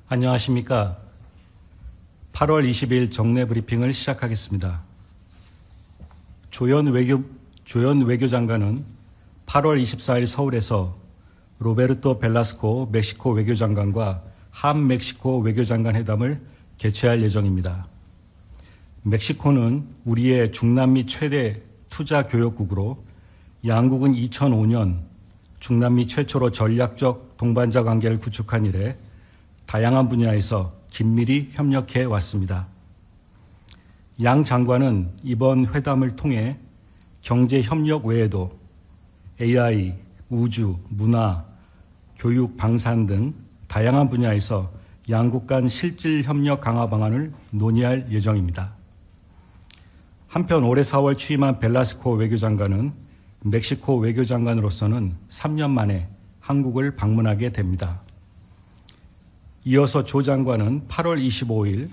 안녕하십니까. 8월 20일 정례 브리핑을 시작하겠습니다. 조현 외교장관은 8월 24일 서울에서 로베르토 벨라스코 멕시코 외교장관과 한 멕시코 외교장관 회담을 개최할 예정입니다. 멕시코는 우리의 중남미 최대 투자 교역국으로 양국은 2005년 중남미 최초로 전략적 동반자 관계를 구축한 이래 다양한 분야에서 긴밀히 협력해 왔습니다. 양 장관은 이번 회담을 통해 경제 협력 외에도 AI, 우주, 문화, 교육, 방산 등 다양한 분야에서 양국 간 실질 협력 강화 방안을 논의할 예정입니다. 한편 올해 4월 취임한 벨라스코 외교장관은 멕시코 외교장관으로서는 3년 만에 한국을 방문하게 됩니다. 이어서 조 장관은 8월 25일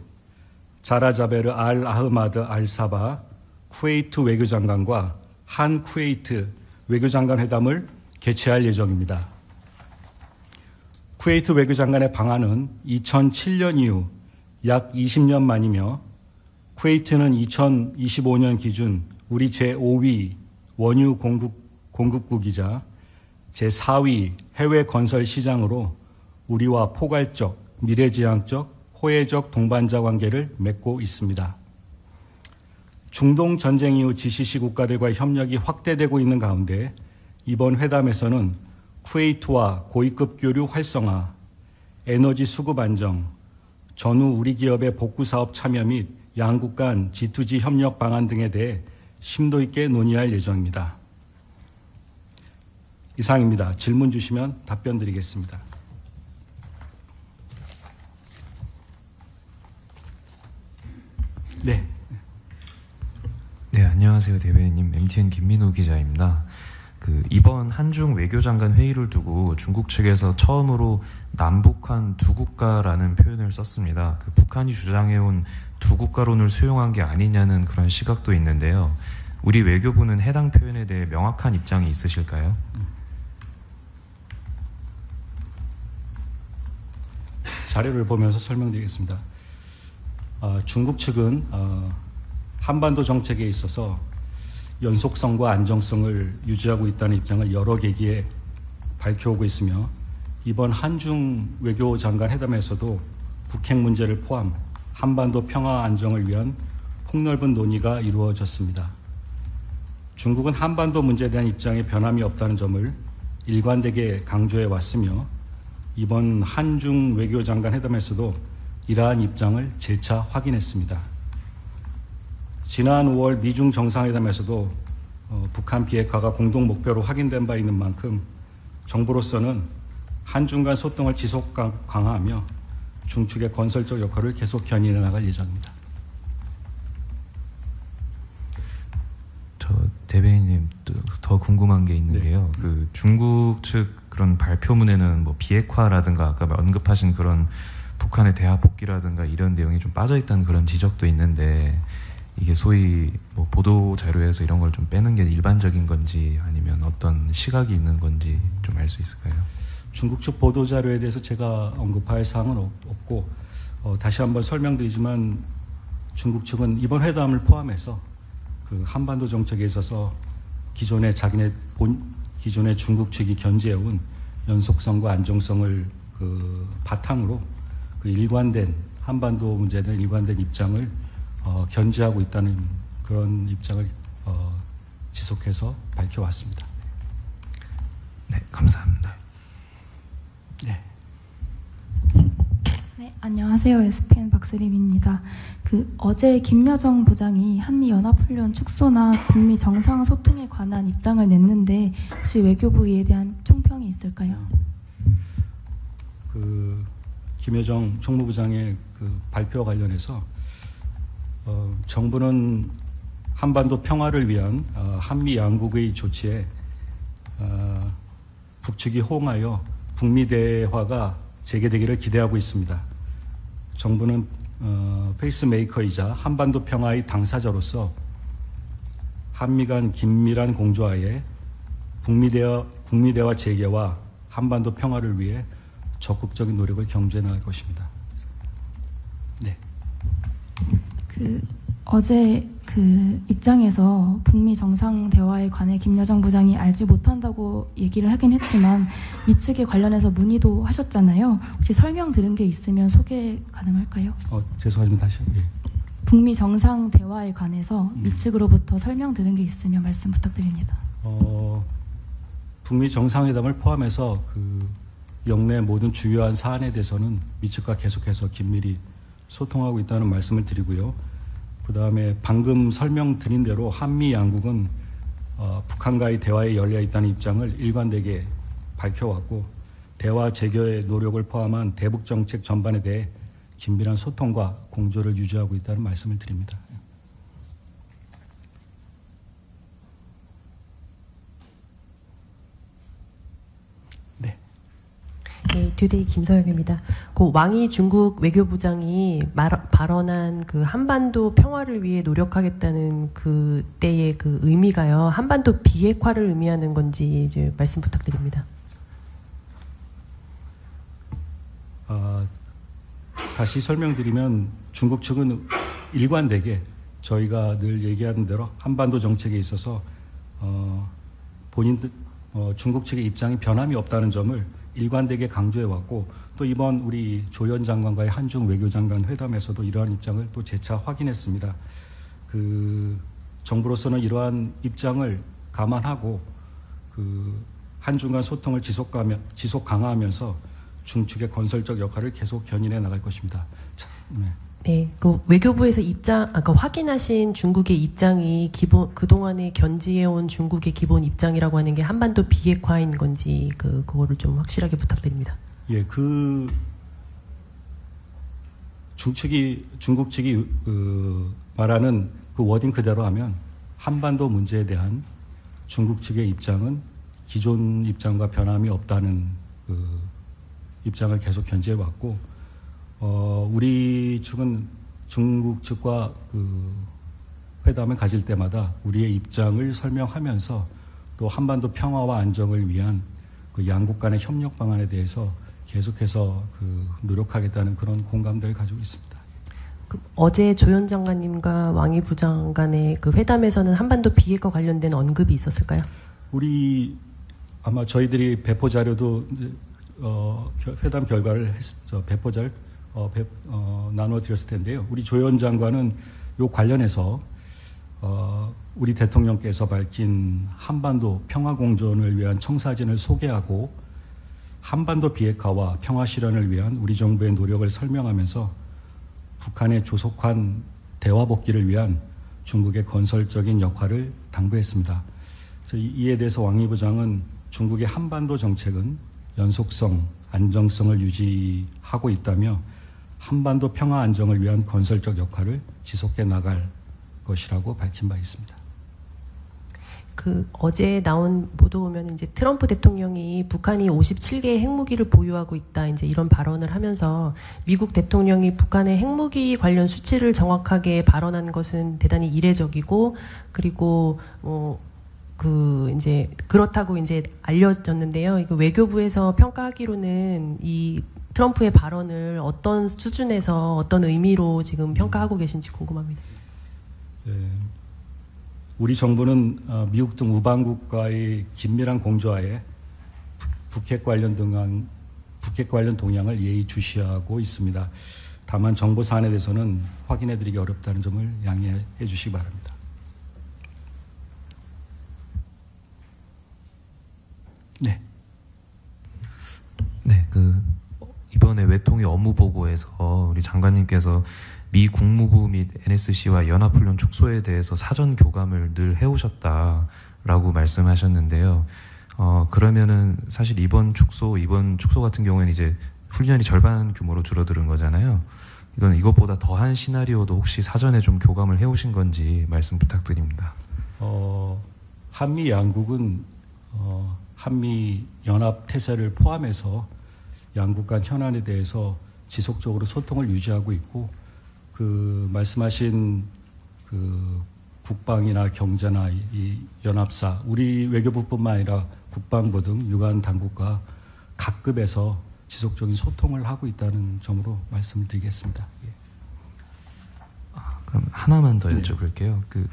자라자베르 알 아흐마드 알 사바 쿠웨이트 외교장관과 한 쿠웨이트 외교장관 회담을 개최할 예정입니다. 쿠웨이트 외교장관의 방한은 2007년 이후 약 20년 만이며 쿠웨이트는 2025년 기준 우리 제5위 원유 공급국이자 제4위 해외 건설 시장으로 우리와 포괄적, 미래지향적, 호혜적 동반자 관계를 맺고 있습니다. 중동 전쟁 이후 GCC 국가들과의 협력이 확대되고 있는 가운데 이번 회담에서는 쿠웨이트와 고위급 교류 활성화, 에너지 수급 안정, 전후 우리 기업의 복구 사업 참여 및 양국 간 G2G 협력 방안 등에 대해 심도 있게 논의할 예정입니다. 이상입니다. 질문 주시면 답변 드리겠습니다. 네, 안녕하세요, 대변인님. MTN 김민우 기자입니다. 이번 한중 외교장관 회의를 두고 중국 측에서 처음으로 남북한 두 국가라는 표현을 썼습니다. 북한이 주장해온 두 국가론을 수용한 게 아니냐는 그런 시각도 있는데요. 우리 외교부는 해당 표현에 대해 명확한 입장이 있으실까요? 자료를 보면서 설명드리겠습니다. 중국 측은 한반도 정책에 있어서 연속성과 안정성을 유지하고 있다는 입장을 여러 계기에 밝혀오고 있으며 이번 한중 외교장관 회담에서도 북핵 문제를 포함 한반도 평화 안정을 위한 폭넓은 논의가 이루어졌습니다. 중국은 한반도 문제에 대한 입장에 변함이 없다는 점을 일관되게 강조해 왔으며 이번 한중 외교장관 회담에서도 이러한 입장을 재차 확인했습니다. 지난 5월 미중 정상회담에서도 북한 비핵화가 공동 목표로 확인된 바 있는 만큼 정부로서는 한중 간 소통을 지속 강화하며 중축의 건설적 역할을 계속 견인해 나갈 예정입니다. 저 대변인님 더 궁금한 게 있는 게요. 중국 측 그런 발표문에는 뭐 비핵화라든가 아까 언급하신 그런 북한의 대화 복귀라든가 이런 내용이 좀 빠져 있다는 그런 지적도 있는데 이게 소위 뭐 보도 자료에서 이런 걸 좀 빼는 게 일반적인 건지 아니면 어떤 시각이 있는 건지 좀 알 수 있을까요? 중국 측 보도 자료에 대해서 제가 언급할 사항은 없고 다시 한번 설명드리지만 중국 측은 이번 회담을 포함해서 한반도 정책에 있어서 기존의 중국 측이 견지해온 연속성과 안정성을 바탕으로 일관된 한반도 문제에 대한 일관된 입장을 견지하고 있다는 그런 입장을 지속해서 밝혀왔습니다. 네, 감사합니다. 네, 안녕하세요. SPN 박스림입니다. 어제 김여정 부장이 한미연합훈련 축소나 북미 정상소통에 관한 입장을 냈는데 혹시 외교부 이에 대한 총평이 있을까요? 김여정 총무부장의 발표 관련해서 정부는 한반도 평화를 위한 한미 양국의 조치에 북측이 호응하여 북미 대화가 재개되기를 기대하고 있습니다. 정부는 페이스메이커이자 한반도 평화의 당사자로서 한미 간 긴밀한 공조하에 북미 대화 재개와 한반도 평화를 위해 적극적인 노력을 경주해 나갈 것입니다. 어제 입장에서 북미 정상 대화에 관해 김여정 부장이 알지 못한다고 얘기를 하긴 했지만 미측에 관련해서 문의도 하셨잖아요. 혹시 설명 들은 게 있으면 소개 가능할까요? 죄송하지만 다시. 예. 북미 정상 대화에 관해서 미측으로부터 설명 들은 게 있으면 말씀 부탁드립니다. 북미 정상회담을 포함해서 영내 모든 주요한 사안에 대해서는 미측과 계속해서 긴밀히 소통하고 있다는 말씀을 드리고요. 그 다음에 방금 설명드린 대로 한미 양국은 북한과의 대화에 열려 있다는 입장을 일관되게 밝혀왔고 대화 재개의 노력을 포함한 대북 정책 전반에 대해 긴밀한 소통과 공조를 유지하고 있다는 말씀을 드립니다. 네, 듀데이 김서영입니다. 왕이 중국 외교부장이 발언한 한반도 평화를 위해 노력하겠다는 그때의 의미가요, 한반도 비핵화를 의미하는 건지 이제 말씀 부탁드립니다. 다시 설명드리면 중국 측은 일관되게 저희가 늘 얘기하는 대로 한반도 정책에 있어서 본인들 중국 측의 입장이 변함이 없다는 점을 일관되게 강조해왔고 또 이번 우리 조현 장관과의 한중 외교장관 회담에서도 이러한 입장을 또 재차 확인했습니다. 정부로서는 이러한 입장을 감안하고 한중 간 소통을 지속 강화하면서 중측의 건설적 역할을 계속 견인해 나갈 것입니다. 네, 외교부에서 확인하신 중국의 입장이 그동안에 견지해온 중국의 기본 입장이라고 하는 게 한반도 비핵화인 건지 그거를 좀 확실하게 부탁드립니다. 예, 중국 측이 말하는 워딩 그대로 하면 한반도 문제에 대한 중국 측의 입장은 기존 입장과 변함이 없다는 입장을 계속 견지해 왔고 우리 측은 중국 측과 회담을 가질 때마다 우리의 입장을 설명하면서 또 한반도 평화와 안정을 위한 양국 간의 협력 방안에 대해서 계속해서 노력하겠다는 그런 공감대를 가지고 있습니다. 어제 조현 장관님과 왕이 부장 간의 회담에서는 한반도 비핵화 관련된 언급이 있었을까요? 아마 저희들이 배포 자료도 회담 결과를 배포 자료 나눠드렸을 텐데요. 우리 조현 장관은 요 관련해서 우리 대통령께서 밝힌 한반도 평화공존을 위한 청사진을 소개하고 한반도 비핵화와 평화 실현을 위한 우리 정부의 노력을 설명하면서 북한의 조속한 대화 복귀를 위한 중국의 건설적인 역할을 당부했습니다. 이에 대해서 왕이 부장은 중국의 한반도 정책은 연속성, 안정성을 유지하고 있다며 한반도 평화 안정을 위한 건설적 역할을 지속해 나갈 것이라고 밝힌 바 있습니다. 어제 나온 보도 보면 이제 트럼프 대통령이 북한이 57개의 핵무기를 보유하고 있다 이제 이런 발언을 하면서 미국 대통령이 북한의 핵무기 관련 수치를 정확하게 발언한 것은 대단히 이례적이고 그리고 이제 그렇다고 이제 알려졌는데요. 이거 외교부에서 평가하기로는 이 트럼프의 발언을 어떤 수준에서 어떤 의미로 지금 평가하고 계신지 궁금합니다. 네. 우리 정부는 미국 등 우방국과의 긴밀한 공조하에 북핵 관련 동향을 예의주시하고 있습니다. 다만 정보 사안에 대해서는 확인해드리기 어렵다는 점을 양해해 주시기 바랍니다. 네. 네, 이번에 외통위 업무보고에서 우리 장관님께서 미 국무부 및 NSC와 연합훈련 축소에 대해서 사전 교감을 늘 해오셨다라고 말씀하셨는데요. 그러면은 사실 이번 축소 같은 경우에는 이제 훈련이 절반 규모로 줄어드는 거잖아요. 이것보다 더한 시나리오도 혹시 사전에 좀 교감을 해오신 건지 말씀 부탁드립니다. 한미 양국은 한미 연합 태세를 포함해서 양국 간 현안에 대해서 지속적으로 소통을 유지하고 있고 말씀하신 국방이나 경제나 이 연합사, 우리 외교부뿐만 아니라 국방부 등 유관 당국과 각급에서 지속적인 소통을 하고 있다는 점으로 말씀을 드리겠습니다. 예. 그럼 하나만 더 여쭤볼게요. 그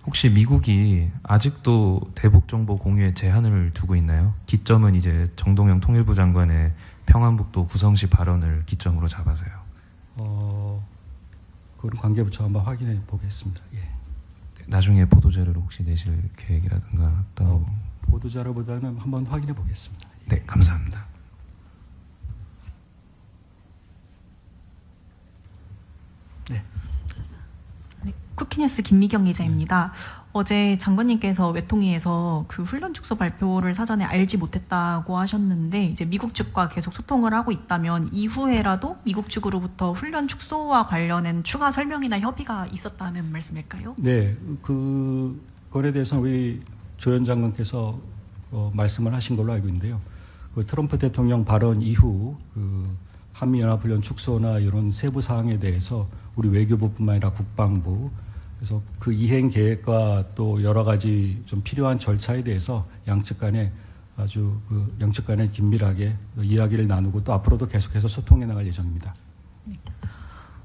혹시 미국이 아직도 대북 정보 공유에 제한을 두고 있나요? 기점은 이제 정동영 통일부 장관의 평안북도 구성시 발언을 기점으로 잡아서요. 그건 관계부처 한번 확인해 보겠습니다. 예. 나중에 보도자료를 혹시 내실 계획이라든가 또 보도자료보다는 한번 확인해 보겠습니다. 예. 네, 감사합니다. 네. 네, 쿠키뉴스 김미경 기자입니다. 어제 장관님께서 외통위에서 그 훈련 축소 발표를 사전에 알지 못했다고 하셨는데 이제 미국 측과 계속 소통을 하고 있다면 이후에라도 미국 측으로부터 훈련 축소와 관련된 추가 설명이나 협의가 있었다는 말씀일까요? 네, 그거에 대해서는 우리 조현 장관께서 말씀을 하신 걸로 알고 있는데요. 그 트럼프 대통령 발언 이후 그 한미연합훈련 축소나 이런 세부 사항에 대해서 우리 외교부뿐만 아니라 국방부, 그래서 그 이행 계획과 또 여러 가지 좀 필요한 절차에 대해서 양측 간에 아주 양측 간에 긴밀하게 이야기를 나누고 또 앞으로도 계속해서 소통해 나갈 예정입니다.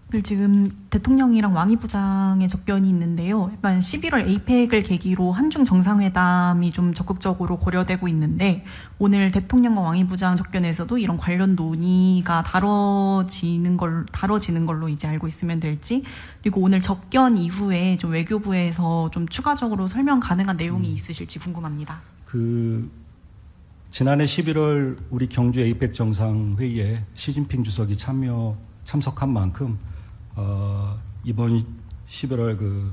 오늘 지금 대통령이랑 왕이 부장의 접견이 있는데요. 약간 11월 에이펙을 계기로 한중 정상회담이 좀 적극적으로 고려되고 있는데 오늘 대통령과 왕이 부장 접견에서도 이런 관련 논의가 다뤄지는 걸로 이제 알고 있으면 될지, 그리고 오늘 접견 이후에 좀 외교부에서 좀 추가적으로 설명 가능한 내용이 있으실지 궁금합니다. 지난해 11월 우리 경주 에이펙 정상회의에 시진핑 주석이 참석한 만큼 이번 11월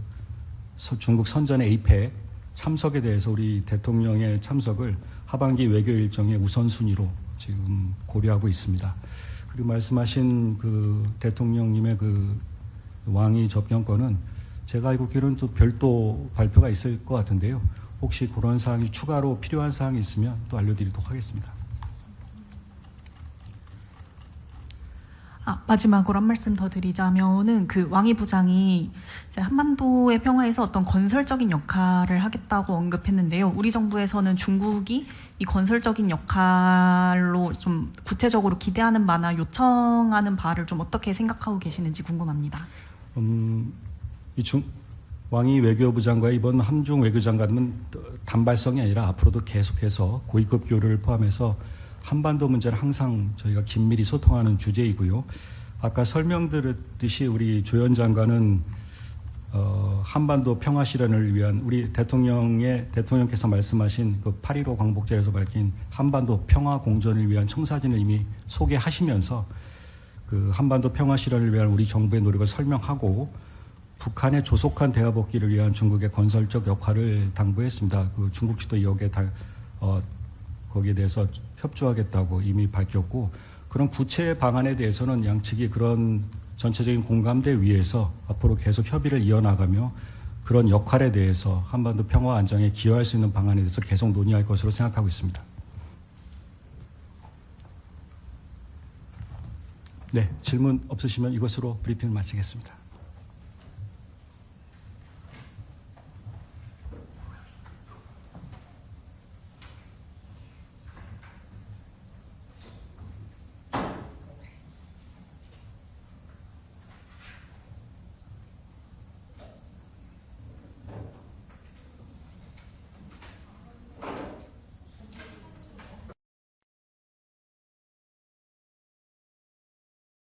중국 선전 에이펙 참석에 대해서 우리 대통령의 참석을 하반기 외교 일정의 우선순위로 지금 고려하고 있습니다. 그리고 말씀하신 대통령님의 왕이 접견권은 제가 알고 있기로는 또 별도 발표가 있을 것 같은데요. 혹시 그런 사항이 추가로 필요한 사항이 있으면 또 알려드리도록 하겠습니다. 마지막으로 한 말씀 더 드리자면은 그 왕이 부장이 이제 한반도의 평화에서 어떤 건설적인 역할을 하겠다고 언급했는데요. 우리 정부에서는 중국이 이 건설적인 역할로 좀 구체적으로 기대하는 바나 요청하는 바를 좀 어떻게 생각하고 계시는지 궁금합니다. 왕이 외교부장과 이번 함중 외교장관은 단발성이 아니라 앞으로도 계속해서 고위급 교류를 포함해서 한반도 문제는 항상 저희가 긴밀히 소통하는 주제이고요. 아까 설명드렸듯이 우리 조현 장관은 한반도 평화 실현을 위한 우리 대통령께서 말씀하신 그 8.15 광복절에서 밝힌 한반도 평화 공존을 위한 청사진을 이미 소개하시면서 그 한반도 평화 실현을 위한 우리 정부의 노력을 설명하고 북한의 조속한 대화 복귀를 위한 중국의 건설적 역할을 당부했습니다. 그 중국 측도 여기에 거기에 대해서 협조하겠다고 이미 밝혔고, 그런 구체 방안에 대해서는 양측이 그런 전체적인 공감대 위에서 앞으로 계속 협의를 이어나가며 그런 역할에 대해서 한반도 평화 안정에 기여할 수 있는 방안에 대해서 계속 논의할 것으로 생각하고 있습니다. 네, 질문 없으시면 이것으로 브리핑을 마치겠습니다.